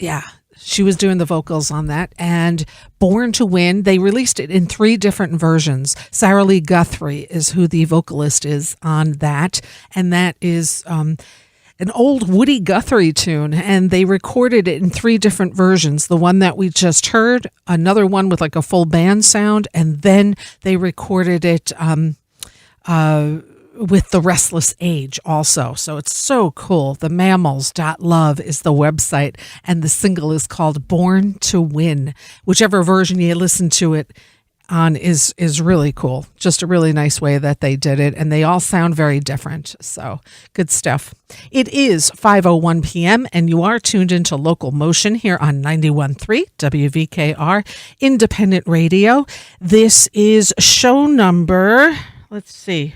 Yeah, she was doing the vocals on that. And Born to Win, they released it in 3 different versions. Sarah Lee Guthrie is who the vocalist is on that. And that is an old Woody Guthrie tune. And they recorded it in 3 different versions. The one that we just heard, another one with like a full band sound. And then they recorded it with The Restless Age also. So it's so cool. TheMammals.love is the website, and the single is called Born to Win. Whichever version you listen to it on is really cool. Just a really nice way that they did it, and they all sound very different. So good stuff. It is 5:01 p.m. and you are tuned into LocalMotion here on 91.3 WVKR Independent Radio. This is show number, let's see.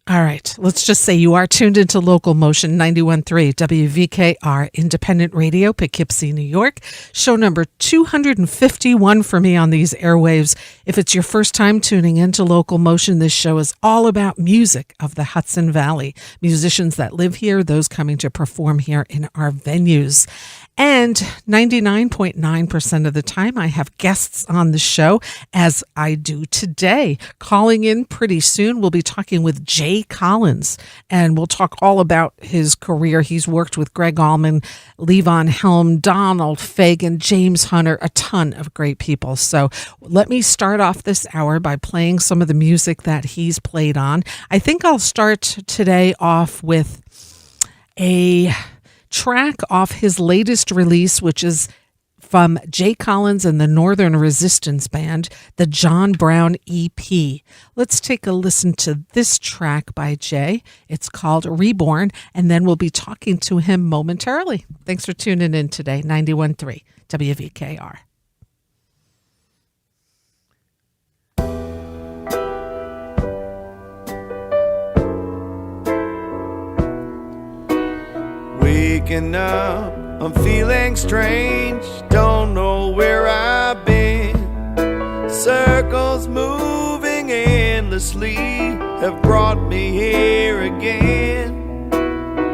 All right, let's just say you are tuned into LocalMotion 91.3 WVKR Independent Radio, Poughkeepsie, New York. Show number 251 for me on these airwaves. If it's your first time tuning into LocalMotion, this show is all about music of the Hudson Valley, musicians that live here, those coming to perform here in our venues. And 99.9% of the time, I have guests on the show, as I do today. Calling in pretty soon, we'll be talking with Jay Collins, and we'll talk all about his career. He's worked with Greg Allman, Levon Helm, Donald Fagen, James Hunter, a ton of great people. So let me start off this hour by playing some of the music that he's played on. I think I'll start today off with a track off his latest release, which is from Jay Collins and the Northern Resistance Band, the John Brown EP. Let's take a listen to this track by Jay. It's called Reborn, and then we'll be talking to him momentarily. Thanks for tuning in today, 91.3 WVKR. Waking up, I'm feeling strange, don't know where I've been. Circles moving endlessly have brought me here again.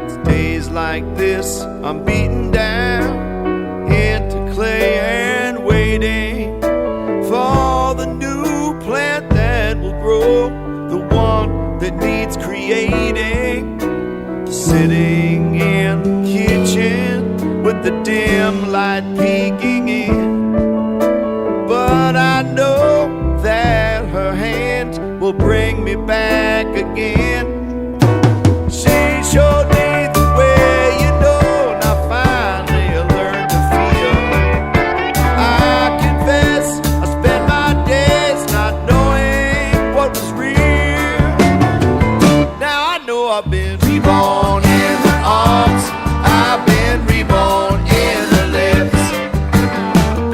It's days like this I'm beaten down into clay and waiting for the new plant that will grow, the one that needs creating. Sitting in the kitchen with the dim light peeking in, but I know that her hand will bring me back again. She showed me the way, you know, and I finally learned to feel. I confess I spent my days not knowing what was real. Now I know I've been reborn in her arms, I've been reborn in her lips,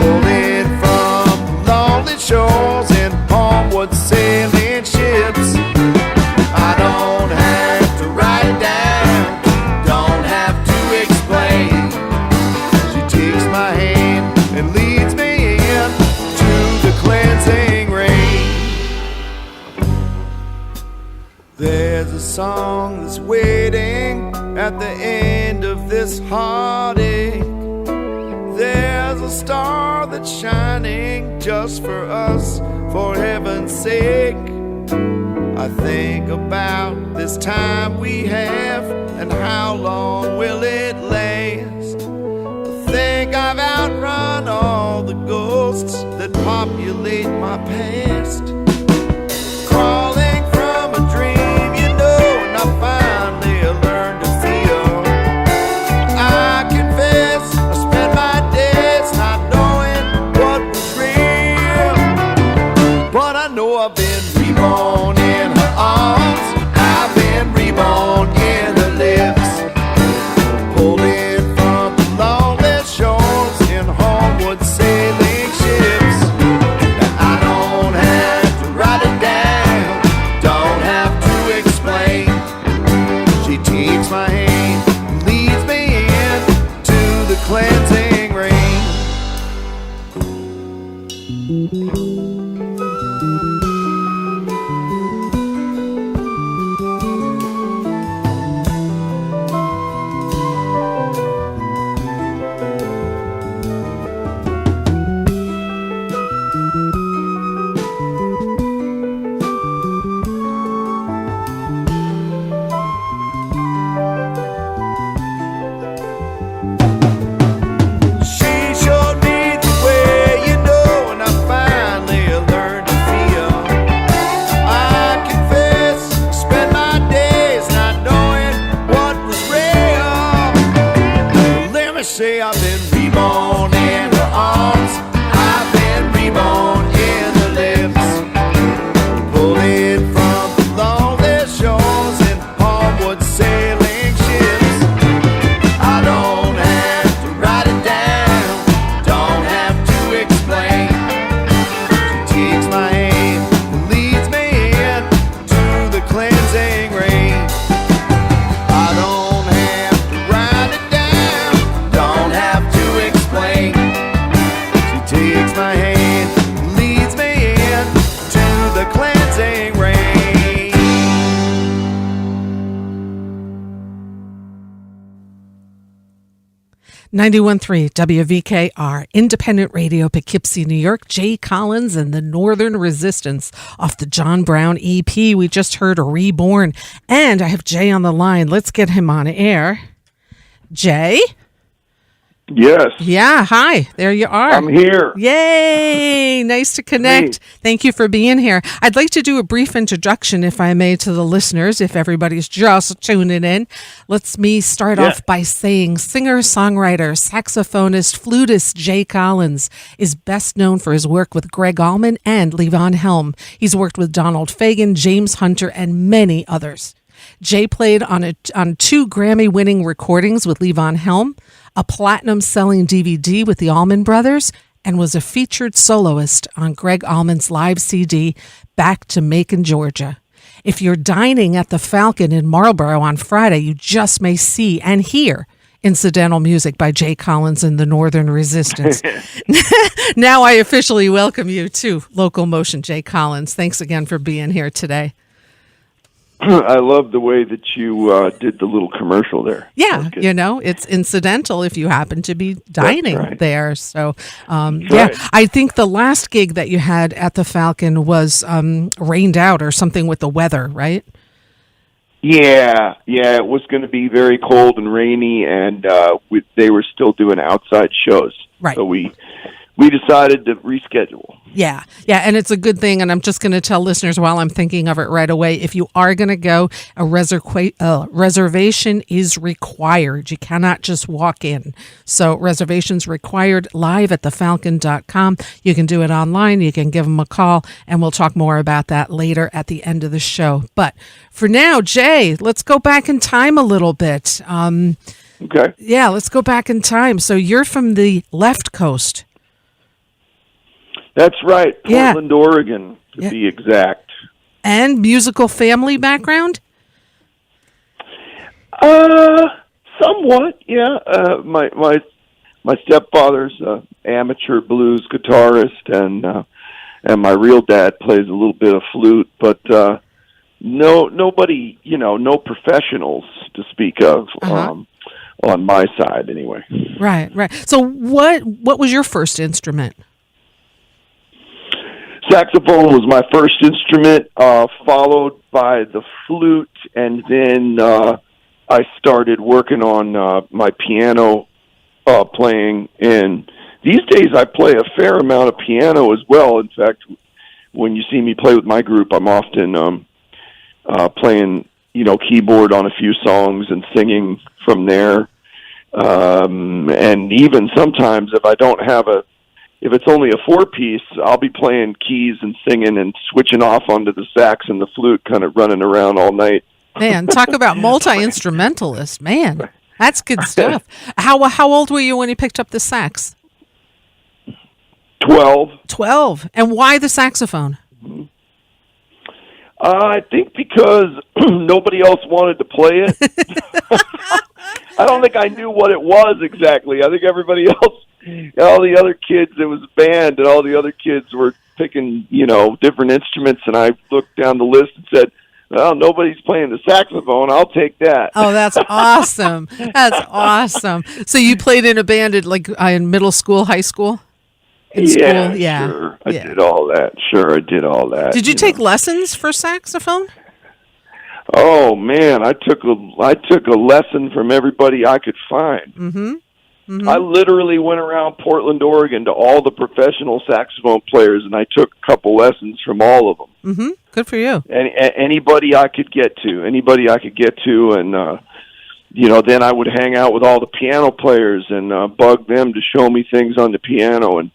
pulling from lonely shores and homeward sailing ships. I don't have to write it down, don't have to explain. She takes my hand and leads me in to the cleansing rain. There's a song that's waiting at the end of this heartache. There's a star that's shining just for us, for heaven's sake. I think about this time we have and how long will it last. I think I've outrun all the ghosts that populate my past. Crawling from a dream, you know, and I finally learned to feel. I confess I spent my days not knowing what was real, but I know I've been reborn in her arms, I've been reborn in her lips, me say I've been reborn in her arms. I've been reborn in her lips. Pulling from the lonely shores in homeward sailing ships. I don't have to write it down, don't have to explain. She takes my hand and leads me in to the cleansing rain. I don't have to write it down, don't have to explain. She takes my hand and leads me in to the cleansing rain. 91.3 WVKR, independent radio, Poughkeepsie, New York. Jay Collins and the Northern Resistance off the John Brown EP. We just heard Reborn. And I have Jay on the line. Let's get him on air. Jay? Yes. Yeah, hi. There you are. I'm here. Yay! Nice to connect. Thank you for being here. I'd like to do a brief introduction, if I may, to the listeners, if everybody's just tuning in. Let's me start off by saying singer, songwriter, saxophonist, flutist Jay Collins is best known for his work with Greg Allman and Levon Helm. He's worked with Donald Fagen, James Hunter, and many others. Jay played on 2 Grammy-winning recordings with Levon Helm, a platinum-selling DVD with the Allman Brothers, and was a featured soloist on Greg Allman's live CD, Back to Macon, Georgia. If you're dining at the Falcon in Marlborough on Friday, you just may see and hear incidental music by Jay Collins and the Northern Resistance. Now I officially welcome you to LocalMotion, Jay Collins. Thanks again for being here today. I love the way that you did the little commercial there. Yeah, you know, it's incidental if you happen to be dining there. So, right. I think the last gig that you had at the Falcon was rained out or something with the weather, right? Yeah, it was going to be very cold and rainy, and they were still doing outside shows. Right. So we decided to reschedule. Yeah, and it's a good thing, and I'm just going to tell listeners while I'm thinking of it right away, if you are going to go, a reservation is required. You cannot just walk in. So reservations required live at thefalcon.com. You can do it online. You can give them a call, and we'll talk more about that later at the end of the show. But for now, Jay, let's go back in time a little bit. Okay. Yeah, let's go back in time. So you're from the left coast. That's right, Portland, Oregon, to be exact. And musical family background? Somewhat, yeah. My stepfather's an amateur blues guitarist, and my real dad plays a little bit of flute, but nobody, no professionals to speak of on my side, anyway. Right. So what was your first instrument? Saxophone was my first instrument, followed by the flute, and then I started working on my piano playing. And these days I play a fair amount of piano as well. In fact, when you see me play with my group, I'm often playing, keyboard on a few songs and singing from there. And even sometimes if it's only a 4-piece, I'll be playing keys and singing and switching off onto the sax and the flute, kind of running around all night. Man, talk about multi-instrumentalist. Man, that's good stuff. How old were you when you picked up the sax? 12. 12. And why the saxophone? I think because nobody else wanted to play it. I don't think I knew what it was exactly. I think everybody else, all the other kids, it was a band, and all the other kids were picking, different instruments, and I looked down the list and said, well, nobody's playing the saxophone. I'll take that. Oh, that's awesome. That's awesome. So you played in a band in middle school, high school? School? Yeah. Sure. I did all that. Sure, I did all that. Did you take lessons for saxophone? Oh man, I took a lesson from everybody I could find. Mm-hmm. I literally went around Portland, Oregon, to all the professional saxophone players, and I took a couple lessons from all of them. Mm-hmm. Good for you. And anybody I could get to, and then I would hang out with all the piano players and bug them to show me things on the piano, and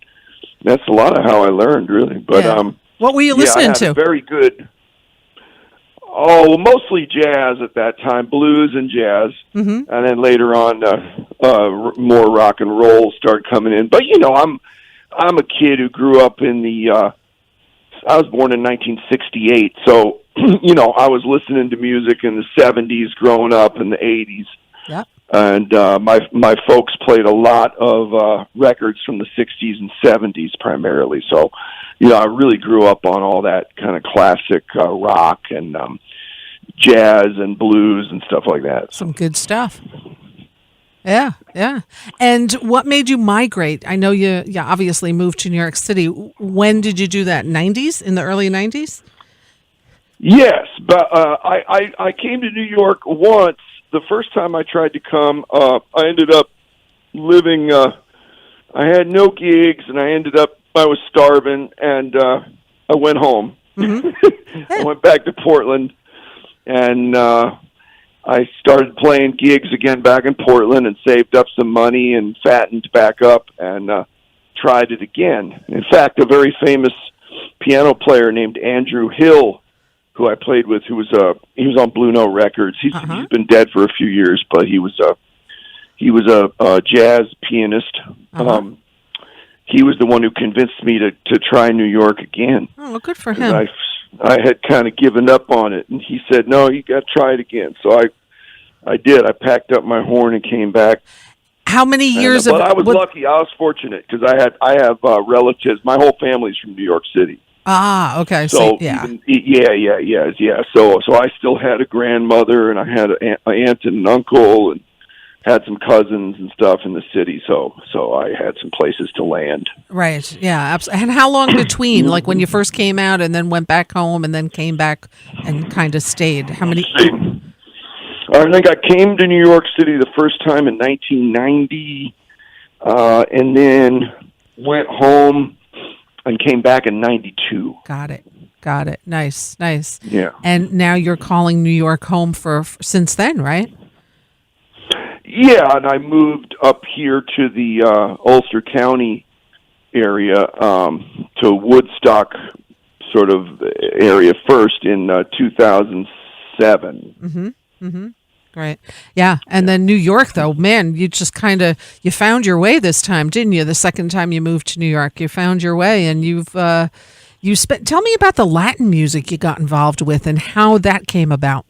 that's a lot of how I learned, really. But what were you listening I had to? A very good. Oh, mostly jazz at that time, blues and jazz, and then later on, more rock and roll started coming in. But I'm a kid who grew up in the. I was born in 1968, so I was listening to music in the 70s, growing up in the 80s. Yeah. And my folks played a lot of records from the 60s and 70s primarily. So, I really grew up on all that kind of classic rock and jazz and blues and stuff like that. Some good stuff. Yeah, yeah. And what made you migrate? I know you obviously moved to New York City. When did you do that? 90s? In the early 90s? Yes, but I came to New York once. The first time I tried to come, I ended up living. I had no gigs, and I was starving, and I went home. I went back to Portland, and I started playing gigs again back in Portland, and saved up some money and fattened back up, and tried it again. In fact, a very famous piano player named Andrew Hill, who I played with, he was on Blue Note Records. He's been dead for a few years, but he was a jazz pianist. He was the one who convinced me to try New York again. Oh, well, good for him. I had kind of given up on it, and he said, "No, you got to try it again." So I did. I packed up my horn and came back. How many years? But I was lucky. I was fortunate because I have relatives. My whole family's from New York City. Ah, okay. So yeah. So I still had a grandmother, and I had an aunt and an uncle, and had some cousins and stuff in the city. So I had some places to land. Right. Yeah. Absolutely. And how long between, like when you first came out, and then went back home, and then came back and kind of stayed? How many? I think I came to New York City the first time in 1990, and then went home and came back in 92. Got it. Nice. Yeah. And now you're calling New York home for since then, right? Yeah, and I moved up here to the Ulster County area, to Woodstock sort of area first in 2007. Right. Yeah. And then New York, though, man, you just you found your way this time, didn't you? The second time you moved to New York, you found your way, and tell me about the Latin music you got involved with and how that came about.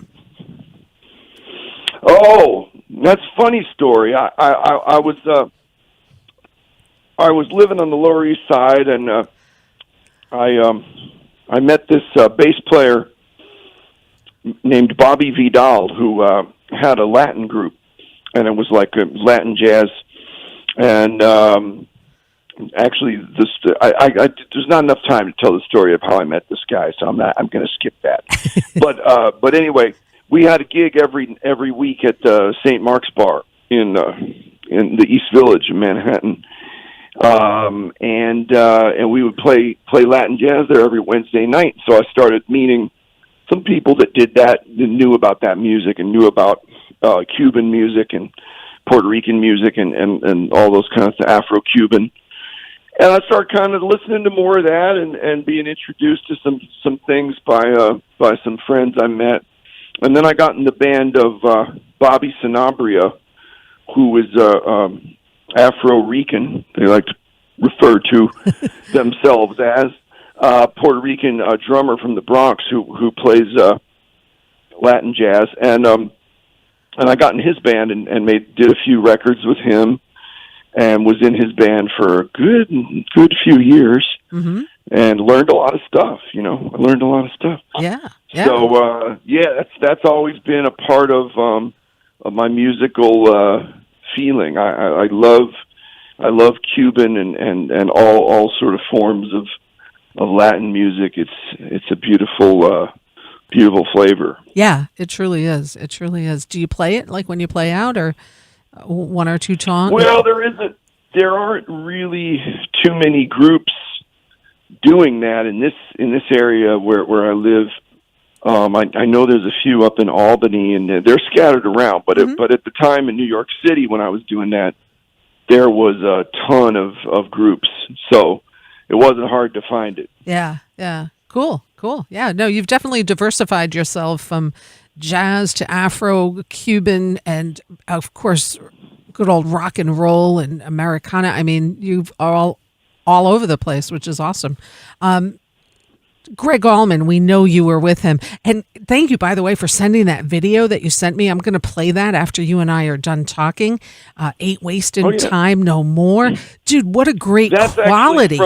Oh, that's a funny story. I was living on the Lower East Side, and I met this bass player named Bobby Vidal, who had a Latin group, and it was like a Latin jazz. And actually, there's not enough time to tell the story of how I met this guy, so I'm going to skip that. But anyway, we had a gig every week at the St. Mark's Bar in the East Village of Manhattan. And we would play Latin jazz there every Wednesday night. So I started meeting some people that did that, that knew about that music and knew about Cuban music and Puerto Rican music and all those kinds of Afro-Cuban. And I started kind of listening to more of that and being introduced to some things by some friends I met. And then I got in the band of Bobby Sanabria, who was Afro-Rican. They like to refer to themselves as Puerto Rican drummer from the Bronx who plays Latin jazz. And I got in his band and did a few records with him, and was in his band for a good few years, and learned a lot of stuff. I learned a lot of stuff. Yeah. So that's always been a part of my musical feeling. I love Cuban and all sort of forms of Latin music. It's a beautiful flavor. Yeah, it truly is. It truly is. Do you play it like when you play out, or one or two songs? Well, there aren't really too many groups doing that in this area where I live. I know there's a few up in Albany, and they're scattered around. But but at the time in New York City, when I was doing that, there was a ton of groups, so it wasn't hard to find it. Yeah, yeah. Cool. Yeah, no, you've definitely diversified yourself from jazz to Afro, Cuban, and of course, good old rock and roll and Americana. I mean, you've all over the place, which is awesome. Greg Allman, we know you were with him. And thank you, by the way, for sending that video that you sent me. I'm going to play that after you and I are done talking. Ain't Wasting Time No More. Dude, what a great quality.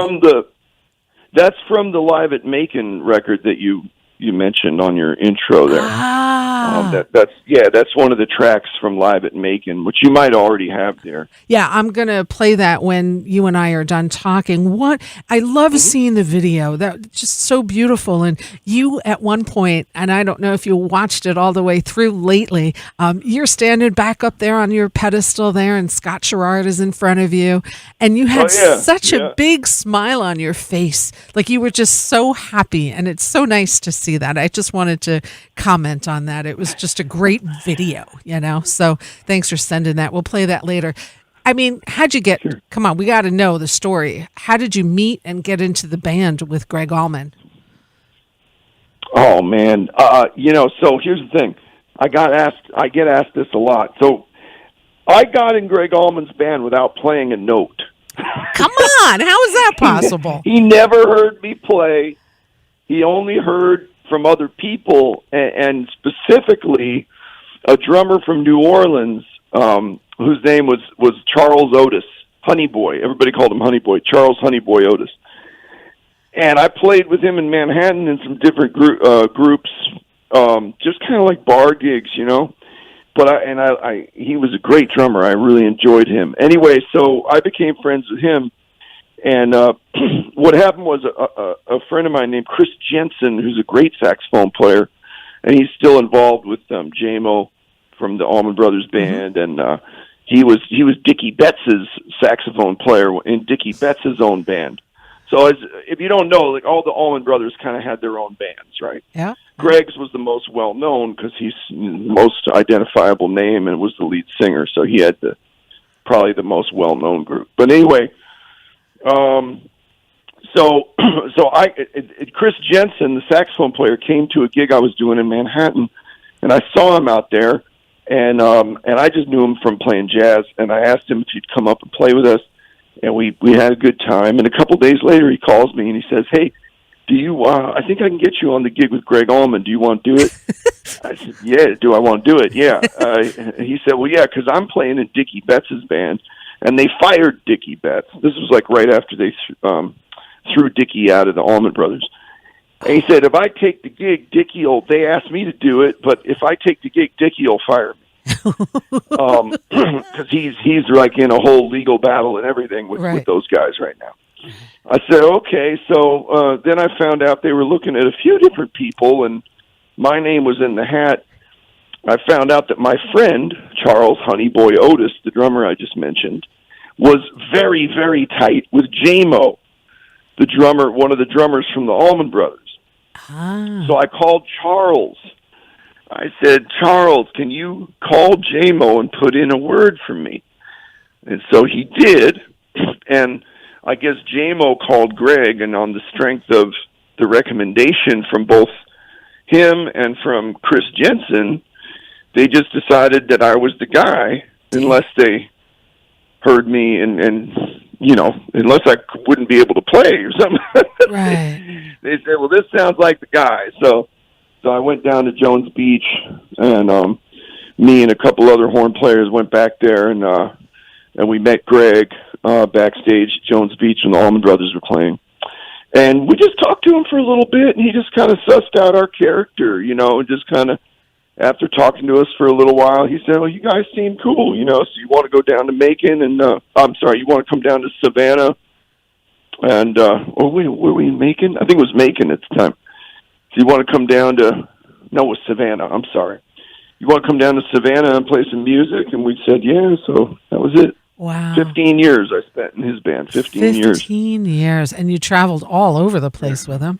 That's from the Live at Macon record that you mentioned on your intro there. That's one of the tracks from Live at Macon, which you might already have there. Yeah, I'm going to play that when you and I are done talking. I love seeing the video. That just so beautiful. And you at one point, and I don't know if you watched it all the way through lately, you're standing back up there on your pedestal there, and Scott Sherrard is in front of you, and you had such a big smile on your face. Like you were just so happy, and it's so nice to see that. I just wanted to comment on that. It was just a great video, so thanks for sending that. We'll play that later. I mean, how'd you get, come on, we got to know the story. How did you meet and get into the band with Greg Allman? Oh man. So here's the thing. I get asked this a lot. So I got in Greg Allman's band without playing a note. Come on. How is that possible? He never heard me play. He only heard from other people, and specifically a drummer from New Orleans, whose name was Charles Otis, Honey Boy. Everybody called him Honey Boy, Charles Honey Boy Otis. And I played with him in Manhattan in some different groups, just kind of like bar gigs, But he was a great drummer. I really enjoyed him. Anyway, so I became friends with him. And what happened was a friend of mine named Chris Jensen, who's a great saxophone player, and he's still involved with J-Mo from the Allman Brothers Band, and he was Dickie Betts's saxophone player in Dickie Betts's own band. So if you don't know, like all the Allman Brothers kind of had their own bands, right? Yeah. Greg's was the most well-known because he's the most identifiable name and was the lead singer, so he had probably the most well-known group. But anyway, Chris Jensen, the saxophone player, came to a gig I was doing in Manhattan, and I saw him out there, and I just knew him from playing jazz, and I asked him if he'd come up and play with us, and we had a good time. And a couple days later, he calls me and he says, "Hey, do you? I think I can get you on the gig with Greg Allman. Do you want to do it?" I said, "Yeah, do I want to do it?" Yeah. He said, "Well, yeah, because I'm playing in Dickie Betts's band." And they fired Dickie Betts. This was like right after they threw Dickie out of the Allman Brothers. And he said, if I take the gig, they asked me to do it, but if I take the gig, Dickie will fire me. Because he's like in a whole legal battle and everything with those guys right now. I said, okay. So then I found out they were looking at a few different people, and my name was in the hat. I found out that my friend, Charles Honey Boy Otis, the drummer I just mentioned, was very, very tight with J-Mo, the drummer, one of the drummers from the Allman Brothers. So I called Charles. I said, Charles, can you call J-Mo and put in a word for me? And so he did, and I guess J-Mo called Greg, and on the strength of the recommendation from both him and from Chris Jensen, they just decided that I was the guy, unless they heard me and unless I wouldn't be able to play or something. Right. They said, well, this sounds like the guy. So I went down to Jones Beach, and me and a couple other horn players went back there, and we met Greg backstage at Jones Beach when the Allman Brothers were playing. And we just talked to him for a little bit, and he just kind of sussed out our character, and just kind of, after talking to us for a little while, he said, well, you guys seem cool, so you want to go down to Macon, and, you want to come down to Savannah, and, were we in Macon? I think it was Macon at the time. So you want to come down to, no, it was Savannah, I'm sorry. You want to come down to Savannah and play some music? And we said, yeah, so that was it. Wow. 15 years I spent in his band, 15 years. 15 years, and you traveled all over the place with him.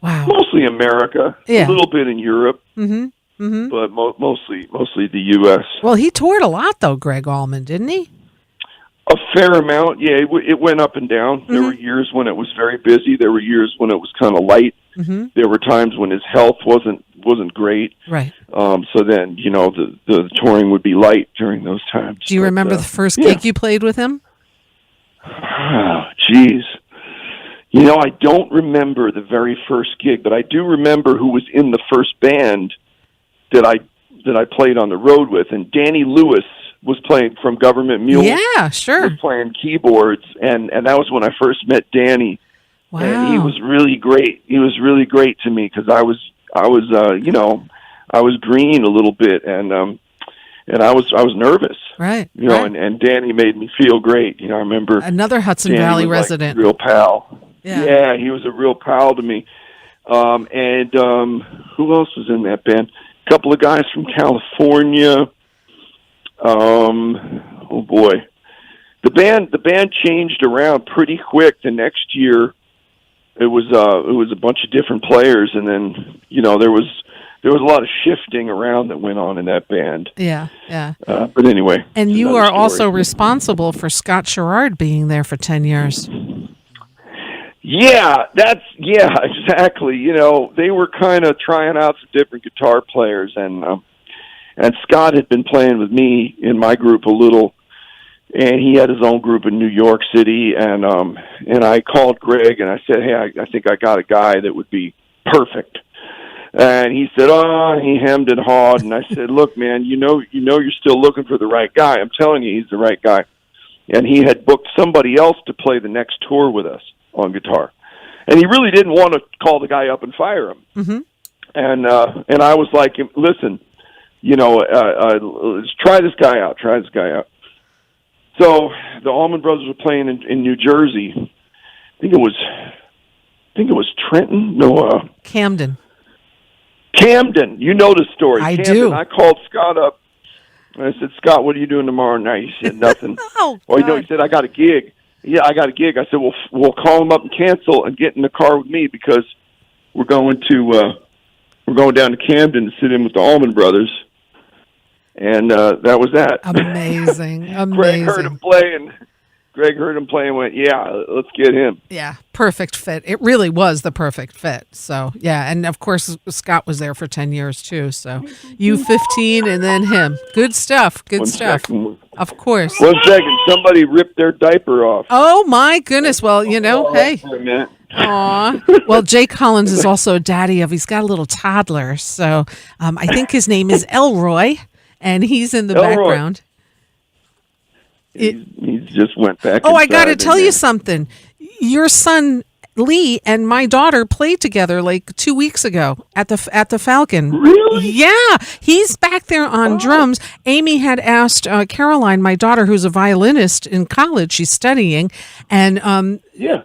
Wow. Mostly America, Yeah. a little bit in Europe, but mostly the U.S. Well, he toured a lot, though, Greg Allman, didn't he? A fair amount, yeah. It went up and down. There were years when it was very busy. There were years when it was kind of light. There were times when his health wasn't great. Right. So then, the touring would be light during those times. Do you remember the first gig you played with him? Oh, geez. I don't remember the very first gig, but I do remember who was in the first band that I played on the road with, and Danny Lewis was playing from Government Mule. Yeah, sure. Was playing keyboards, and that was when I first met Danny. Wow. And he was really great. He was really great to me because I was green a little bit, and I was nervous. Right. And Danny made me feel great. I remember another Hudson Danny Valley was resident. like a real pal. Yeah. He was a real pal to me. And who else was in that band? A couple of guys from California. Oh boy, the band changed around pretty quick. The next year, it was a bunch of different players, and then there was a lot of shifting around that went on in that band. Yeah. But anyway, and you are story. also responsible for Scott Sherrard being there for 10 years. Yeah, exactly. They were kind of trying out some different guitar players, and Scott had been playing with me in my group a little, and he had his own group in New York City, and I called Greg and I said, hey, I think I got a guy that would be perfect. And he said, he hemmed and hawed, and I said, look, man, you're still looking for the right guy. I'm telling you, he's the right guy. And he had booked somebody else to play the next tour with us on guitar. And he really didn't want to call the guy up and fire him. Mm-hmm. And I was like, listen, let's try this guy out. So the Allman Brothers were playing in New Jersey. I think it was Trenton. No, Camden. Camden. You know the story. I Camden. do. I called Scott up. And I said, Scott, what are you doing tomorrow night? He said, nothing. Oh, he said, I got a gig. Yeah, I got a gig. I said, well, we'll call him up and cancel and get in the car with me because we're going down to Camden to sit in with the Allman Brothers. And that was that. Amazing. Greg heard him play and went, yeah, let's get him. Yeah, perfect fit. It really was the perfect fit. So, yeah, and of course, Scott was there for 10 years too. So, you 15 and then him. Good stuff. Good stuff. Second. Of course. 1 second. Somebody ripped their diaper off. Oh, my goodness. Well, hey. For a minute. Aw. Well, Jay Collins is also a daddy he's got a little toddler. So, I think his name is Elroy, and he's in the background. He just went back. Oh, I got to tell you something. Your son Lee and my daughter played together like 2 weeks ago at the Falcon. Really? Yeah, he's back there on drums. Amy had asked Caroline, my daughter, who's a violinist in college, she's studying, and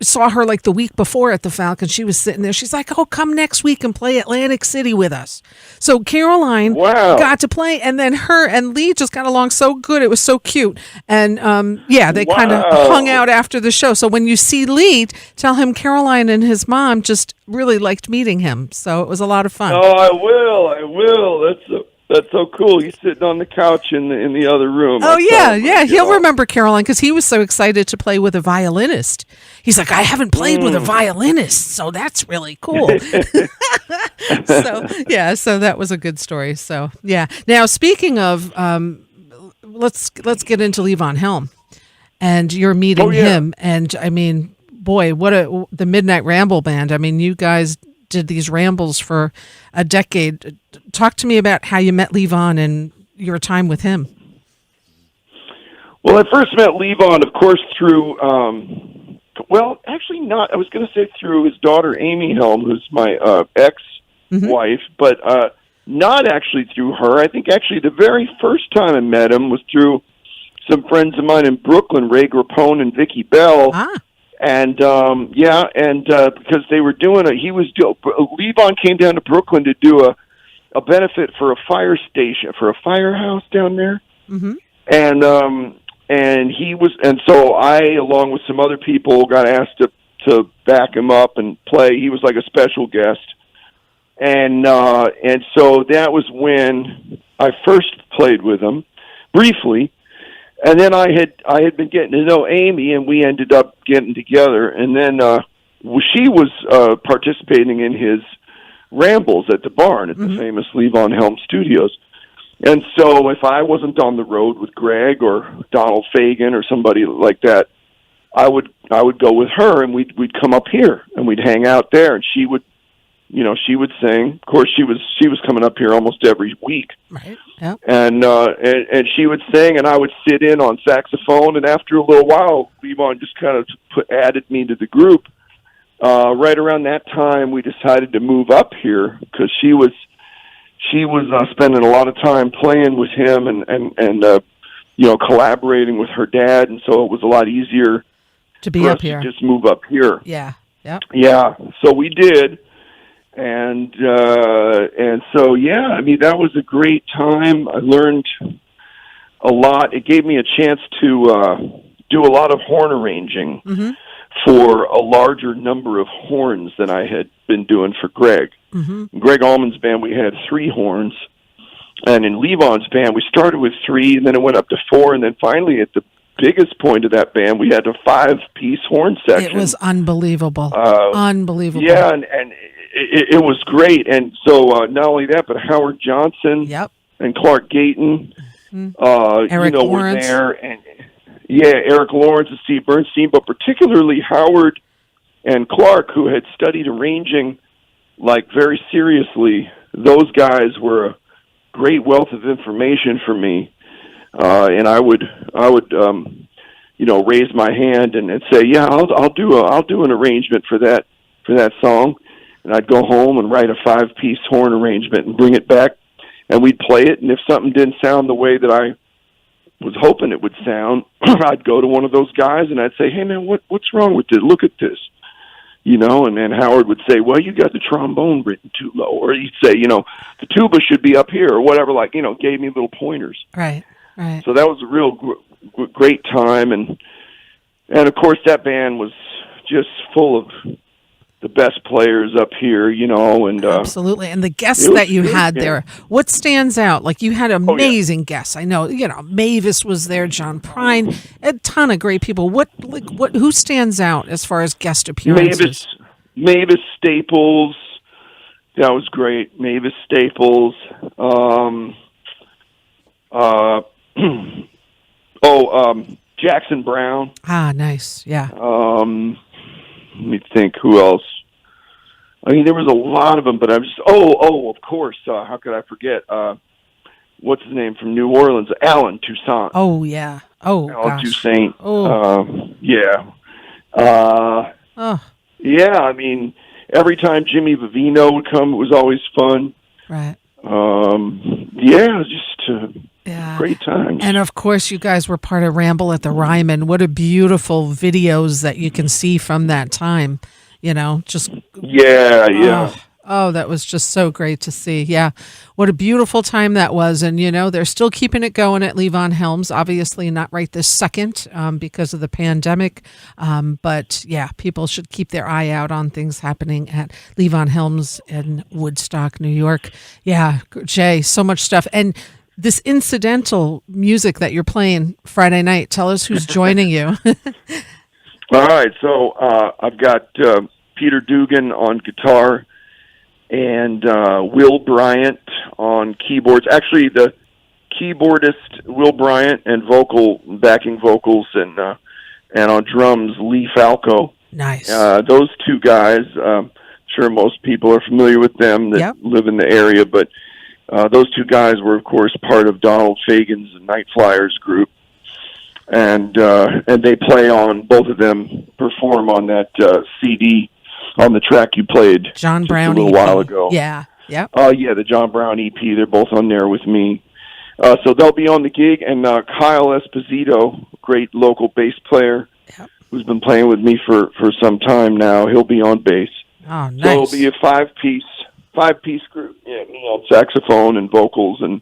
saw her like the week before at the Falcon. She was sitting there. She's like, "Oh, come next week and play Atlantic City with us." So Caroline got to play, and then her and Lee just got along so good. It was so cute, and they kind of hung out after the show. So when you see Lee, tell him Caroline and his mom just really liked meeting him. So it was a lot of fun. Oh, I will. That's so cool. He's sitting on the couch in the other room. Oh, yeah. He'll remember Caroline because he was so excited to play with a violinist. He's like, I haven't played with a violinist, so that's really cool. So that was a good story. So, yeah. Now, speaking of, let's get into Levon Helm. And you're meeting him. And, I mean, boy, the Midnight Ramble Band. I mean, you guys did these rambles for a decade. Talk to me about how you met Levon and your time with him. Well, I first met Levon, of course, through, actually not. I was going to say through his daughter, Amy Helm, who's my ex-wife, but not actually through her. I think actually the very first time I met him was through some friends of mine in Brooklyn, Ray Grappone and Vicky Bell. And because they were doing Levon came down to Brooklyn to do a benefit for a fire station, for a firehouse down there. Mm-hmm. And so I, along with some other people, got asked to back him up and play. He was like a special guest. And so that was when I first played with him, briefly. And then I had been getting to know Amy, and we ended up getting together. And then she was participating in his rambles at the barn at the famous Levon Helm Studios. And so if I wasn't on the road with Greg or Donald Fagen or somebody like that, I would go with her, and we'd come up here and we'd hang out there, and she would sing. Of course, she was coming up here almost every week, right? Yeah. And she would sing, and I would sit in on saxophone. And after a little while, Levon just kind of added me to the group. Right around that time, we decided to move up here because she was spending a lot of time playing with him and collaborating with her dad, and so it was a lot easier to be for up us here. to just move up here. Yeah. Yep. Yeah. So we did. And so, yeah, I mean, that was a great time. I learned a lot. It gave me a chance to do a lot of horn arranging for a larger number of horns than I had been doing for Greg. In Greg Allman's band, we had 3 horns. And in Levon's band, we started with 3, and then it went up to 4, and then finally at the biggest point of that band, we had a 5-piece horn section. It was unbelievable. Unbelievable. Yeah, and it was great. And so not only that, but Howard Johnson and Clark Gayton, Eric were Lawrence. there. And Eric Lawrence and Steve Bernstein, but particularly Howard and Clark, who had studied arranging like very seriously. Those guys were a great wealth of information for me. And I would raise my hand and say, yeah, I'll do an arrangement for that song. And I'd go home and write a 5-piece horn arrangement and bring it back, and we'd play it. And if something didn't sound the way that I was hoping it would sound, I'd go to one of those guys and I'd say, hey man, what's wrong with this? Look at this. And then Howard would say, well, you got the trombone written too low. Or he'd say, the tuba should be up here or whatever, gave me little pointers. Right. Right. So that was a real great time. And of course that band was just full of the best players up here, and absolutely. And the guests that you had there, what stands out? Like you had amazing guests. I know, Mavis was there, John Prine, a ton of great people. Who stands out as far as guest appearances? Mavis Staples, that was great. Mavis Staples, Jackson Brown. Ah, nice. Yeah. Let me think who else. I mean, there was a lot of them, but I'm just, of course. How could I forget? What's his name from New Orleans? Alan Toussaint. Oh, yeah. Oh, Alan gosh. Toussaint. Oh. Yeah. Yeah, I mean, every time Jimmy Vivino would come, it was always fun. Right. Yeah, just great times. And of course, you guys were part of Ramble at the Ryman. What a beautiful videos that you can see from that time. Just that was just so great to see. Yeah, what a beautiful time that was. And they're still keeping it going at Levon Helms. Obviously, not right this second because of the pandemic. But yeah, people should keep their eye out on things happening at Levon Helms in Woodstock, New York. Yeah, Jay, so much stuff. And this incidental music that you're playing Friday night, tell us who's joining you. All right, so I've got Peter Dugan on guitar and Will Bryant on keyboards. Actually, the keyboardist Will Bryant and backing vocals and on drums Lee Falco. Nice. Those 2 guys. Sure, most people are familiar with them that live in the area, but those 2 guys were, of course, part of Donald Fagen's Night Flyers group. And they play on, both of them perform on that CD, on the track you played John Brown a little while ago. Yeah, yeah. The John Brown EP, they're both on there with me. So they'll be on the gig, and Kyle Esposito, great local bass player, who's been playing with me for some time now, he'll be on bass. Oh, nice. So it'll be a 5-piece group. Yeah, me on saxophone and vocals and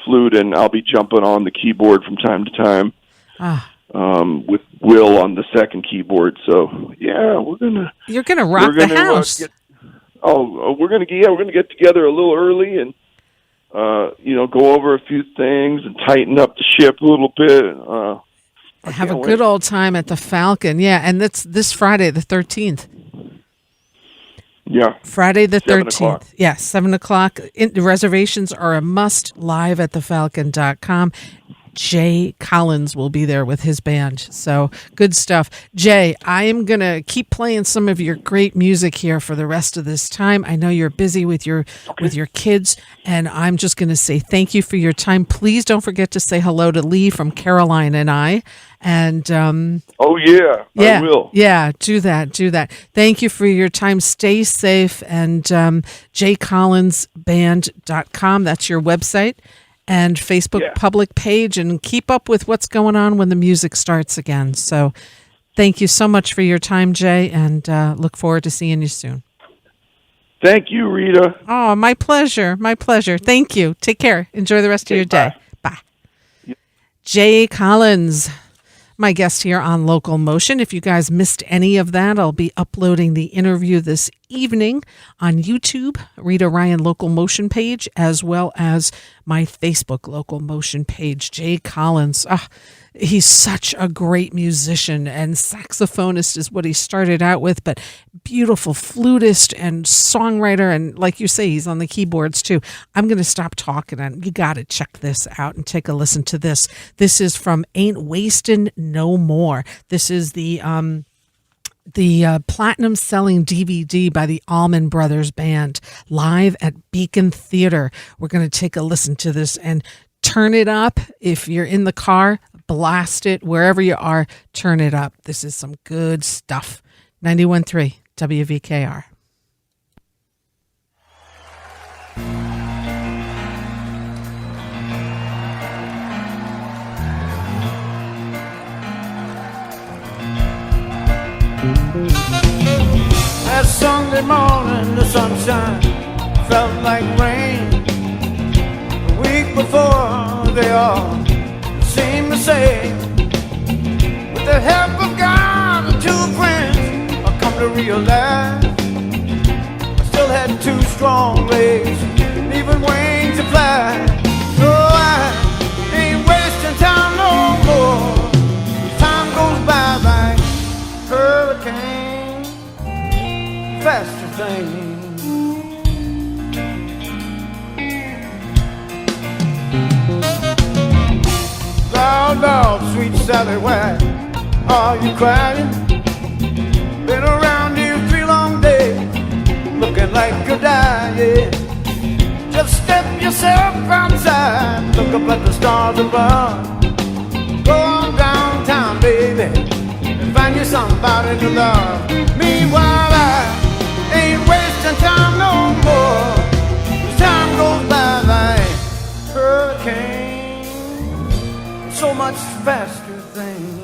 flute, and I'll be jumping on the keyboard from time to time. with Will on the second keyboard. So yeah, you're gonna rock the house. We're gonna get together a little early and go over a few things and tighten up the ship a little bit. Have a good old time at the Falcon. Yeah, and that's this Friday, the 13th. Yeah. Friday the 13th. 7:00. Yeah, 7 o'clock. The reservations are a must, live at thefalcon.com. Jay Collins will be there with his band. So good stuff. Jay, I am going to keep playing some of your great music here for the rest of this time. I know you're busy with your kids, and I'm just going to say thank you for your time. Please don't forget to say hello to Lee from Caroline and I. And I will. Yeah, do that. Thank you for your time. Stay safe. And jcollinsband.com, that's your website and Facebook public page, and keep up with what's going on when the music starts again. So thank you so much for your time, Jay, and look forward to seeing you soon. Thank you, Rita. Oh, my pleasure. Thank you. Take care. Enjoy the rest of your day. Bye. Yep. Jay Collins, my guest here on Local Motion. If you guys missed any of that, I'll be uploading the interview this evening on YouTube, Rita Ryan Local Motion page, as well as my Facebook Local Motion page. Jay Collins, he's such a great musician, and saxophonist is what he started out with, but beautiful flutist and songwriter, and like you say, he's on the keyboards too. I'm going to stop talking, and you got to check this out and take a listen to this. This is from Ain't Wastin' No More. This is the platinum selling DVD by the Allman Brothers Band, live at Beacon Theater. We're going to take a listen to this and turn it up. If you're in the car, blast it. Wherever you are, turn it up. This is some good stuff. 91.3 WVKR. That Sunday morning, the sunshine felt like rain. The week before, they all seemed the same. With the help of God and two friends, I come to realize I still had two strong legs and even wings to fly. So I ain't wasting time no more. Time goes by like hurricane, faster thing. Lord, sweet Sally, why are you crying? Been around here 3 long days, looking like you're dying. Just step yourself outside, look up at the stars above. Go on downtown, baby, and find you somebody to love. Meanwhile, I ain't wasting time no more. Time goes by like hurricane, so much faster thing.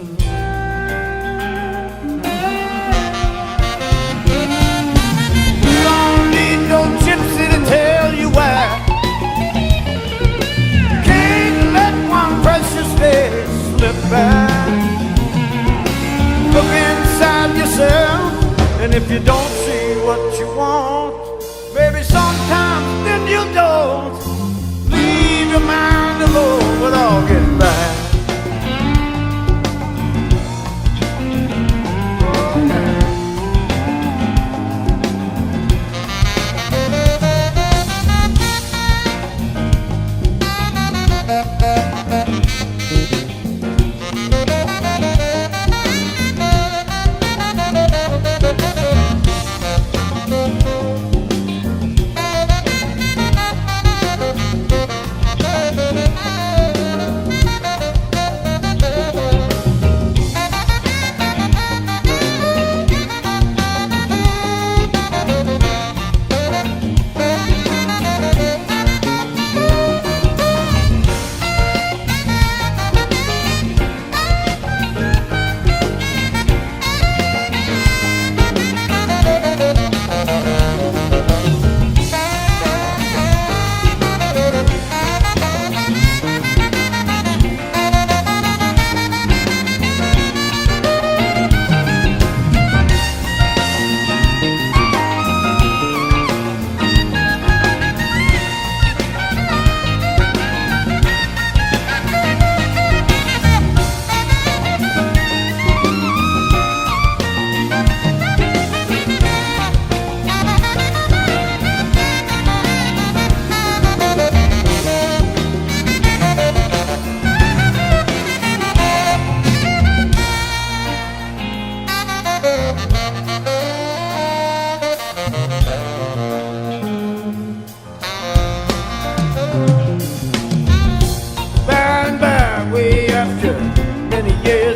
You don't need no gypsy to tell you why. You can't let one precious day slip by. Look inside yourself, and if you don't see what you want, maybe sometimes then you don't. Leave your mind alone, we'll all get by.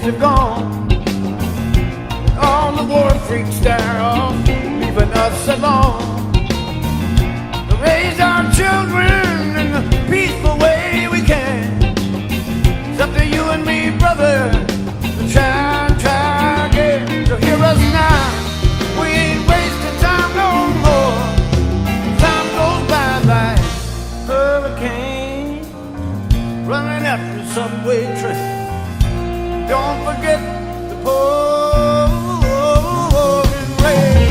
days are gone. All the war freaks stare off, leaving us alone to raise our children in the peaceful way we can. It's up to you and me, brother, to try and try again. So hear us now, we ain't wasting time no more. Time goes by like hurricane running after subway train. Don't forget the pouring rain.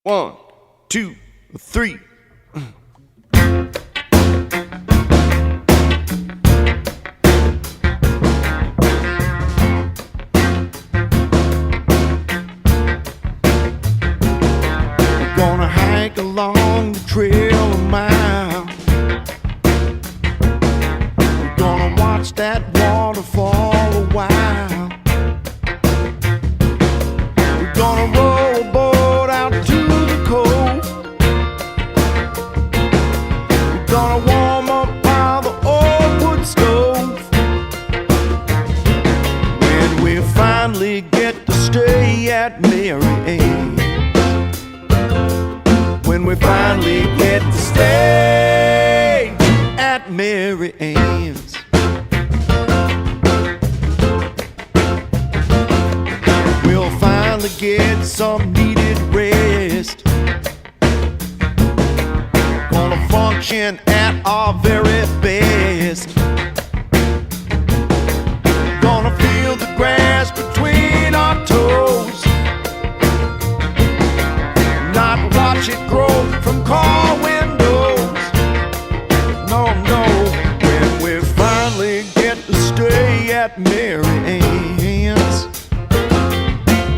One, two, three. Gonna hike along the trail a mile. We're gonna watch that waterfall a while. We're gonna row a boat out to the coast. We're gonna warm up by the old wood stove. When we finally get to stay at Mary Ann. When we finally get to stay at Mary Ann's. We'll finally get some needed rest. Gonna function at our very best. Gonna feel the grass between our toes. Not watch it grow from car windows. No, no. When we finally get to stay at Mary Ann's.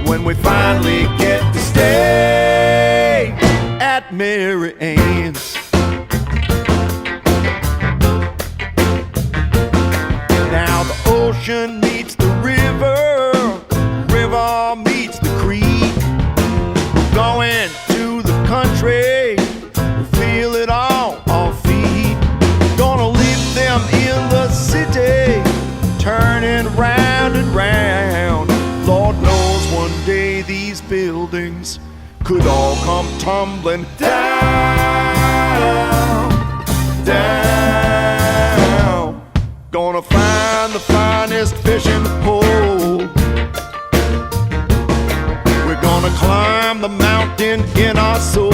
When we finally get to stay at Mary Ann's. Now the ocean meets the river, river meets the creek. Going to the country, feel it all our feet. Gonna leave them in the city, turning round and round. Lord knows one day these buildings could all come tumbling down, down. Gonna find the finest fishing pole. We're gonna climb the mountain in our soul.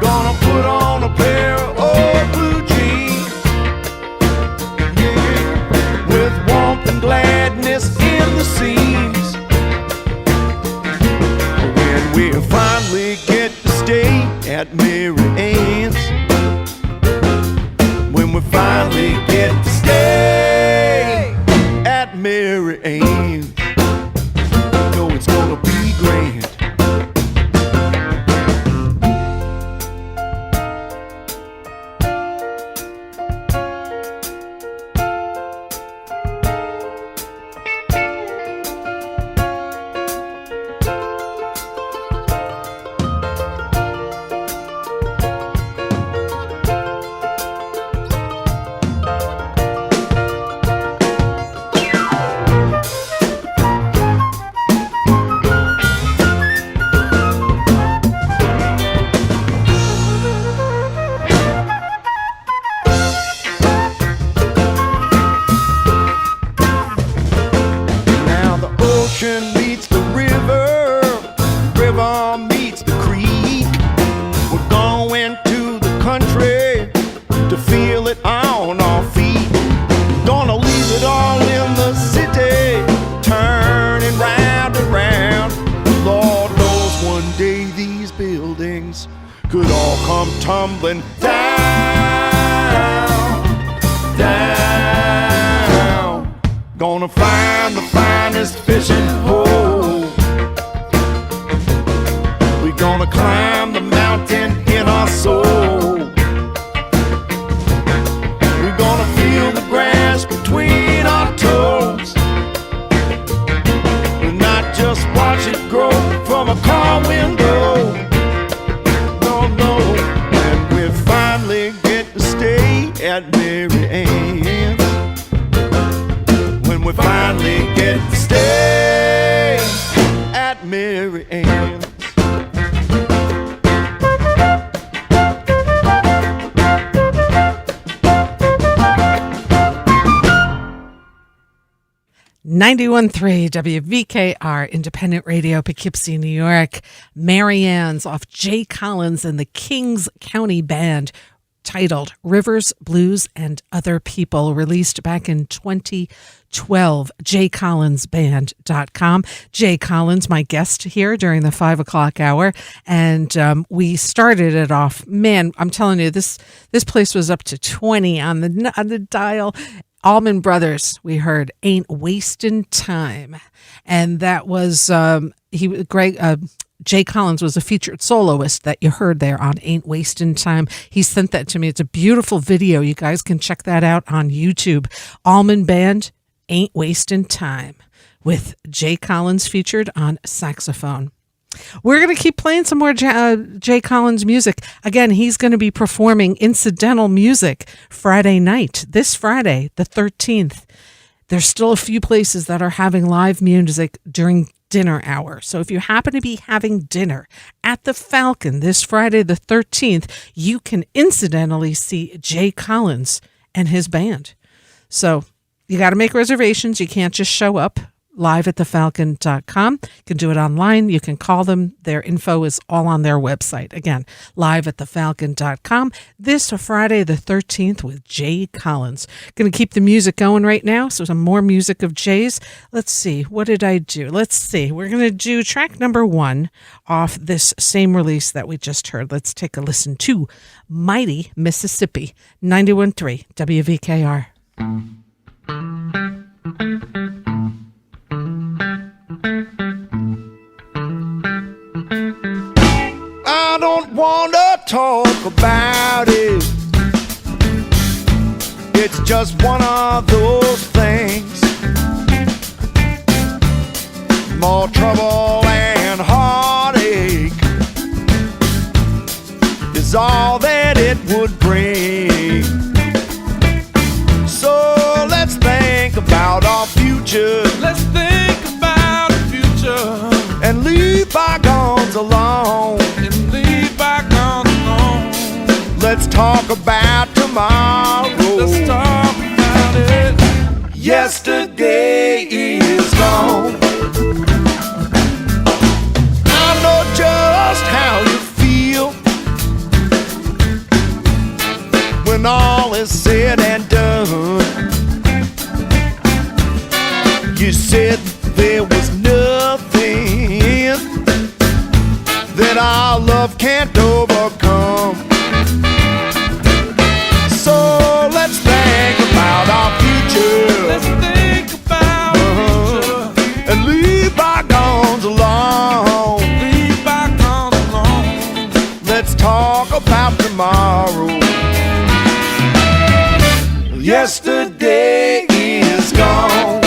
Gonna put on a pair of old blue jeans, yeah, with warmth and gladness in the seams. When we finally get to stay at Mary Ann's, when we finally get to stay at Mary Ann's, know it's gonna be grand. Meets the river, river meets the creek. We're going to the country to feel it on our feet. Gonna leave it all in the city, turning round and round. Lord knows one day these buildings could all come tumbling down, down. Gonna find the finest fishing hole. We're gonna climb the mountain in our soul. We're gonna feel the grass between our toes, and not just watch it grow from a car window. No, no. And we finally get to stay at Mary Ann's, when we finally get to stay at Mary Ann's. .3 WVKR Independent Radio, Poughkeepsie, New York. Mary Ann's off Jay Collins and the Kings County Band, titled Rivers, Blues, and Other People, released back in 2012. jcollinsband.com. Jay Collins, my guest here during the 5 o'clock hour. And we started it off. Man, I'm telling you, this place was up to 20 on the dial. Allman Brothers, we heard Ain't Wastin' Time. And that was Jay Collins was a featured soloist that you heard there on Ain't Wastin' Time. He sent that to me. It's a beautiful video. You guys can check that out on YouTube. Allman Band, Ain't Wastin' Time, with Jay Collins featured on saxophone. We're going to keep playing some more Jay Collins music. Again, he's going to be performing incidental music Friday night, this Friday, the 13th. There's still a few places that are having live music during dinner hour. So if you happen to be having dinner at the Falcon this Friday, the 13th, you can incidentally see Jay Collins and his band. So you got to make reservations. You can't just show up. Live at thefalcon.com. You can do it online. You can call them. Their info is all on their website. Again, live at thefalcon.com. This Friday the 13th with Jay Collins. Going to keep the music going right now. So some more music of Jay's. Let's see. What did I do? Let's see. We're going to do track number 1 off this same release that we just heard. Let's take a listen to Mighty Mississippi, 91.3 WVKR. I don't want to talk about it. It's just one of those things. More trouble and heartache is all that it would bring. So let's think about our future. Let's think about the future and leave bygones alone. and leave bygones alone. Let's talk about tomorrow. tomorrow. Let's talk about it. Yesterday is gone. I know just how you feel when all is said and done. You said there was nothing that our love can't overcome. So let's think about our future. Let's think about the future. And leave bygones alone. Leave bygones alone. Let's talk about tomorrow. Yesterday is gone.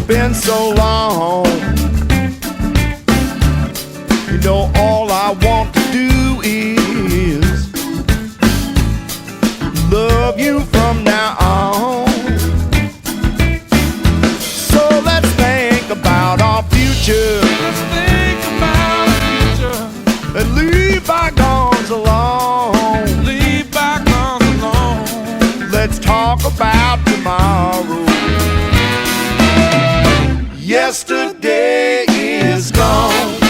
Been so long, you know all I want to do is love you from now on. So let's think about our future. Let's think about the future. And leave bygones alone. Leave bygones alone. Let's talk about tomorrow. Yesterday is gone.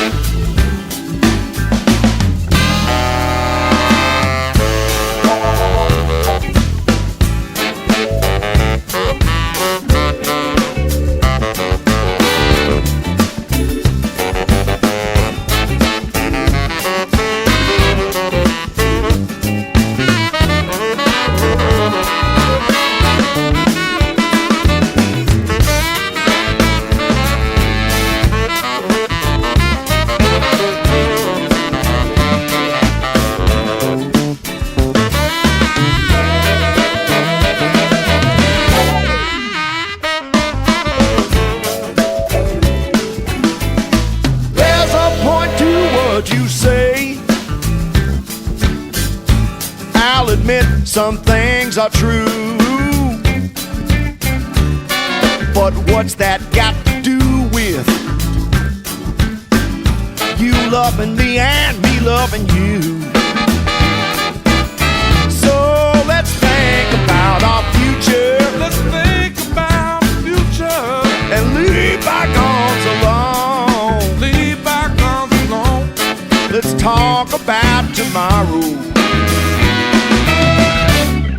You say, I'll admit some things are true, but what's that got to do with you loving me and me loving you? So let's think about our future. Let's think about the future. And leave bygones alone. Leave bygones alone. Let's talk about tomorrow.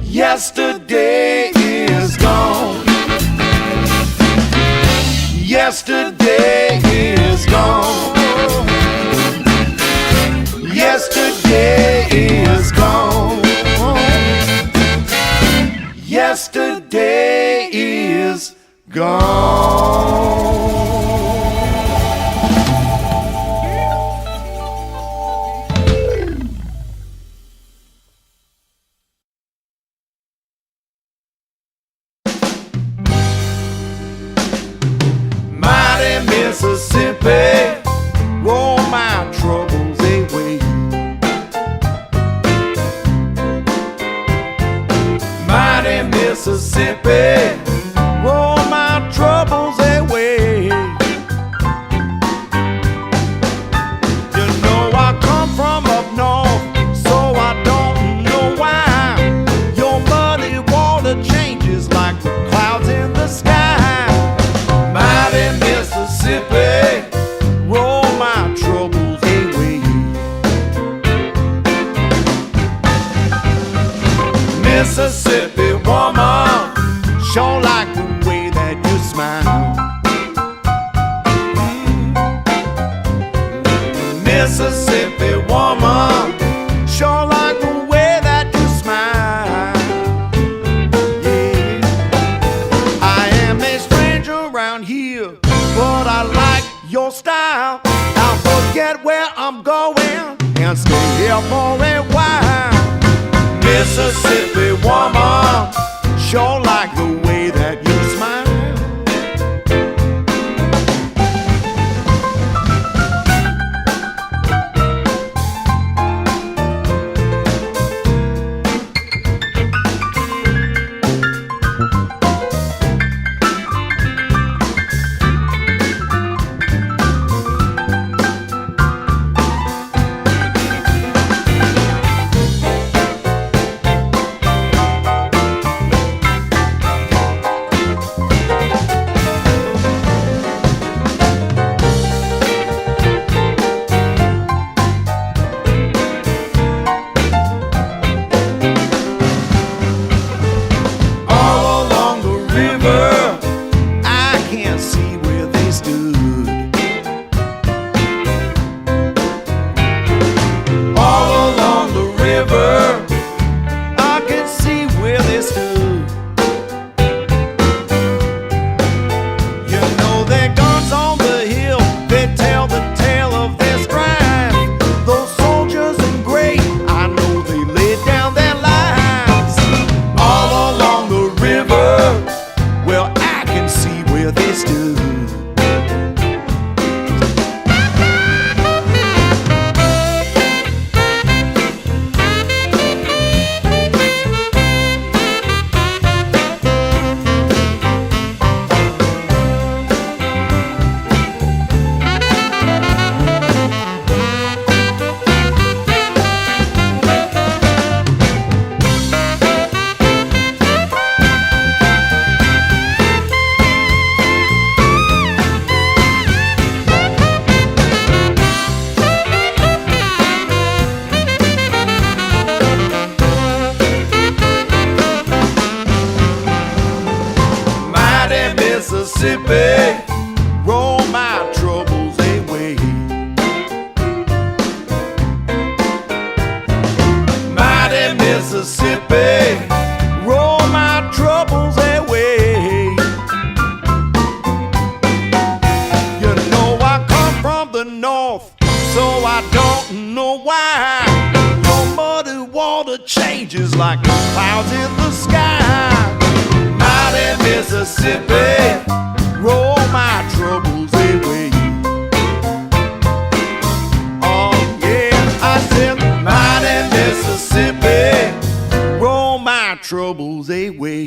Yesterday is gone. Yesterday is gone. Yesterday is gone. Yesterday is gone. Mississippi, roll my troubles away. Mighty Mississippi, roll my troubles away. You know I come from up north, so I don't know why your muddy water changes like the clouds in the sky. Mighty Mississippi, roll my troubles away. Mississippi woman, sure like the way that you smile. Mississippi woman, sure like the way that you smile. Yeah, I am a stranger around here, but I like your style. I'll forget where I'm going and stay here for a while. Mississippi woman, sure like the way that you smile. Mississippi, roll my troubles away. Mighty Mississippi, roll my troubles away. You know I come from the north, so I don't know why your muddy water changes like the clouds in the sky. Mighty Mississippi, roll my troubles away. Oh yeah, I said, mighty Mississippi, roll my troubles away.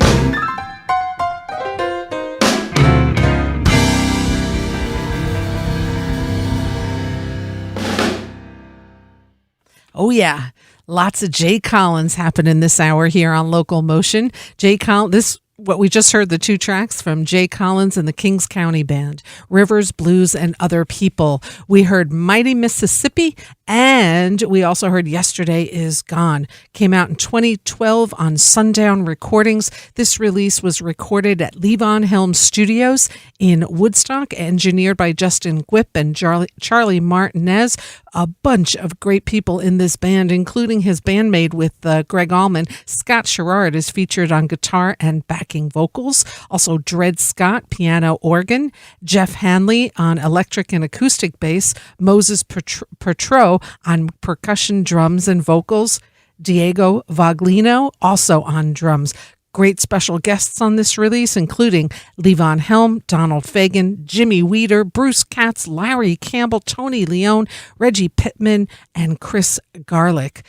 Oh yeah, lots of Jay Collins happening this hour here on Local Motion. Jay Collins, what we just heard, the two tracks from Jay Collins and the Kings County Band, Rivers, Blues, and Other People. We heard Mighty Mississippi, and we also heard Yesterday Is Gone. Came out in 2012 on Sundown Recordings. This release was recorded at Levon Helm Studios in Woodstock, engineered by Justin Gwip and Charlie Martinez. A bunch of great people in this band, including his bandmate with Greg Allman. Scott Sherrard is featured on guitar and backing vocals. Also Dred Scott, piano, organ. Jeff Hanley on electric and acoustic bass. Moses Petro on percussion, drums, and vocals. Diego Voglino also on drums. Great special guests on this release, including Levon Helm, Donald Fagen, Jimmy Weeder, Bruce Katz, Larry Campbell, Tony Leone, Reggie Pittman, and Chris Garlick.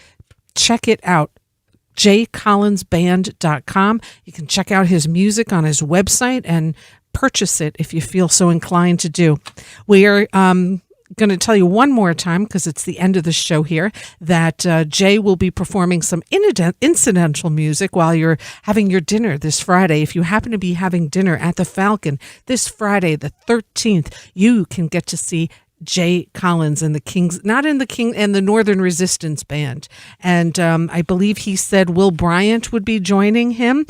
Check it out. jcollinsband.com. You can check out his music on his website and purchase it if you feel so inclined to do. We are going to tell you one more time, because it's the end of the show here, that Jay will be performing some incidental music while you're having your dinner this Friday. If you happen to be having dinner at the Falcon this Friday, the 13th, you can get to see Jay Collins and the Kings, not in the King and the Northern Resistance Band. And I believe he said Will Bryant would be joining him.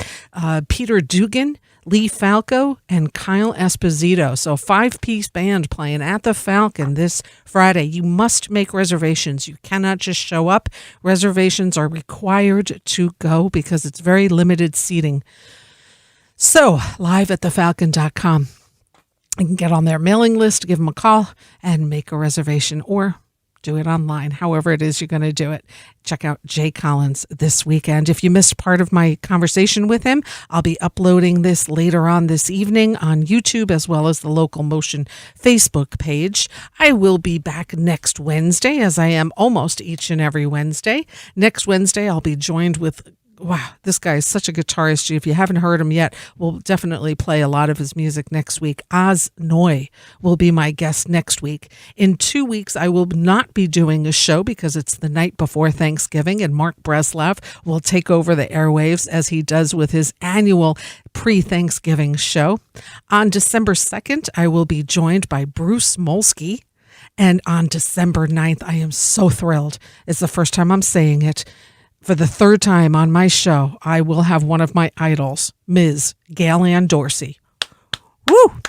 Peter Dugan, Lee Falco and Kyle Esposito. So 5-piece band playing at the Falcon this Friday. You must make reservations. You cannot just show up. Reservations are required to go because it's very limited seating. So live at thefalcon.com. You can get on their mailing list, give them a call, and make a reservation, or do it online, however it is you're going to do it. Check out Jay Collins this weekend. If you missed part of my conversation with him, I'll be uploading this later on this evening on YouTube as well as the LocalMotion Facebook page. I will be back next Wednesday, as I am almost each and every Wednesday. Next Wednesday, I'll be joined with wow, this guy is such a guitarist. If you haven't heard him yet, we'll definitely play a lot of his music next week. Oz Noy will be my guest next week. In 2 weeks, I will not be doing a show because it's the night before Thanksgiving, and Mark Breslav will take over the airwaves as he does with his annual pre-Thanksgiving show. On December 2nd, I will be joined by Bruce Molsky. And on December 9th, I am so thrilled. It's the first time I'm saying it. For the third time on my show, I will have one of my idols, Ms. Gail Ann Dorsey. Woo!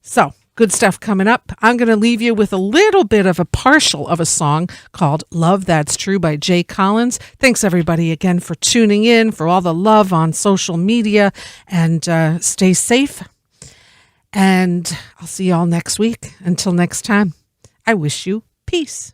So, good stuff coming up. I'm going to leave you with a little bit of a partial of a song called Love That's True by Jay Collins. Thanks, everybody, again, for tuning in, for all the love on social media, and stay safe. And I'll see you all next week. Until next time, I wish you peace.